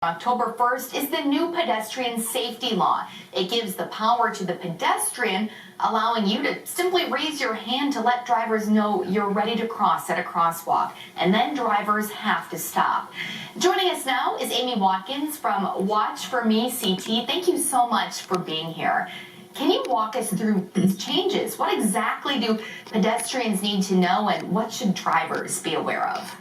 October 1st is the new pedestrian safety law. It gives the power to the pedestrian, allowing you to simply raise your hand to let drivers know you're ready to cross at a crosswalk, and then drivers have to stop. Joining us now is Amy Watkins from Watch for Me CT. Thank you so much for being here. Can you walk us through these changes? What exactly do pedestrians need to know, and what should drivers be aware of?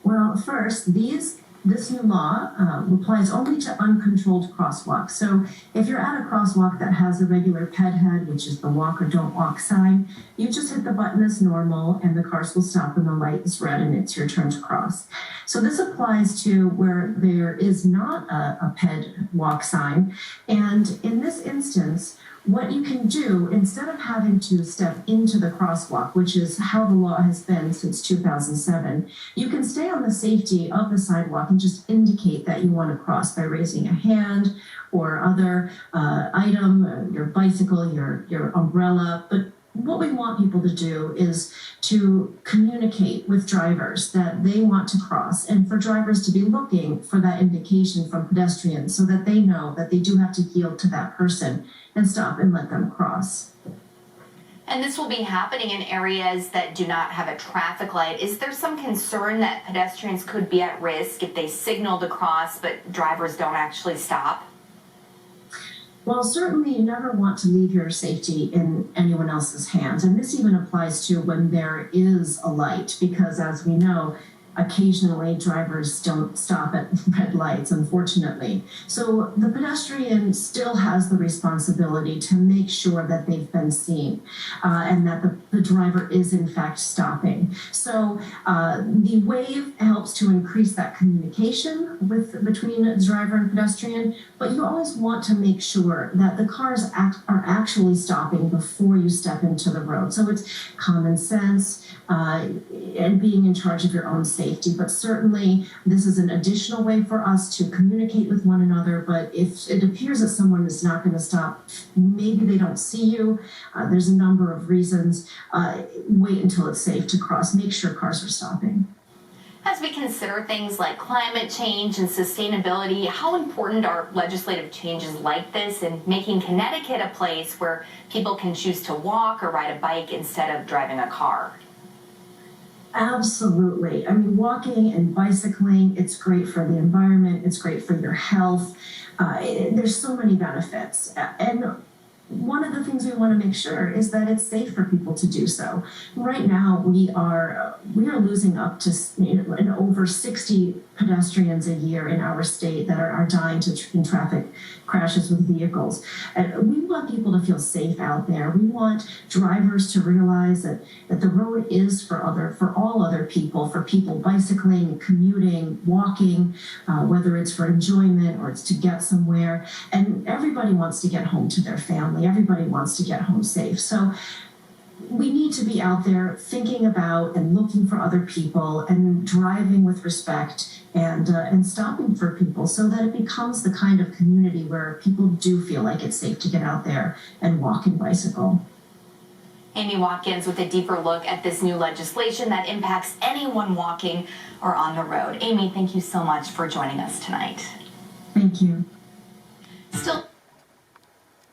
Well, first, this new law applies only to uncontrolled crosswalks. So if you're at a crosswalk that has a regular ped head, which is the walk or don't walk sign, you just hit the button as normal and the cars will stop when the light is red and it's your turn to cross. So this applies to where there is not a ped walk sign. And in this instance, what you can do, instead of having to step into the crosswalk, which is how the law has been since 2007, you can stay on the safety of the sidewalk and just indicate that you want to cross by raising a hand or other item, your bicycle, your umbrella. But what we want people to do is to communicate with drivers that they want to cross, and for drivers to be looking for that indication from pedestrians so that they know that they do have to yield to that person and stop and let them cross. And this will be happening in areas that do not have a traffic light. Is there some concern that pedestrians could be at risk if they signal to cross but drivers don't actually stop? Well, certainly you never want to leave your safety in anyone else's hands. And this even applies to when there is a light, because as we know, occasionally drivers don't stop at red lights, unfortunately. So the pedestrian still has the responsibility to make sure that they've been seen and that the driver is in fact stopping. So the wave helps to increase that communication between driver and pedestrian, but you always want to make sure that the cars are actually stopping before you step into the road. So it's common sense and being in charge of your own safety. But certainly this is an additional way for us to communicate with one another. But if it appears that someone is not going to stop, maybe they don't see you, there's a number of reasons. Wait until it's safe to cross. Make sure cars are stopping. As we consider things like climate change and sustainability, how important are legislative changes like this in making Connecticut a place where people can choose to walk or ride a bike instead of driving a car? Absolutely. I mean, walking and bicycling, it's great for the environment. It's great for your health. There's so many benefits. And one of the things we want to make sure is that it's safe for people to do so. Right now, we are losing up to over 60 pedestrians a year in our state that are dying in traffic crashes with vehicles. And we want people to feel safe out there. We want drivers to realize that the road is for all other people, for people bicycling, commuting, walking, whether it's for enjoyment or it's to get somewhere. And everybody wants to get home to their family. Everybody wants to get home safe. So we need to be out there thinking about and looking for other people and driving with respect and stopping for people so that it becomes the kind of community where people do feel like it's safe to get out there and walk and bicycle. Amy Watkins with a deeper look at this new legislation that impacts anyone walking or on the road. Amy, thank you so much for joining us tonight. Thank you. Still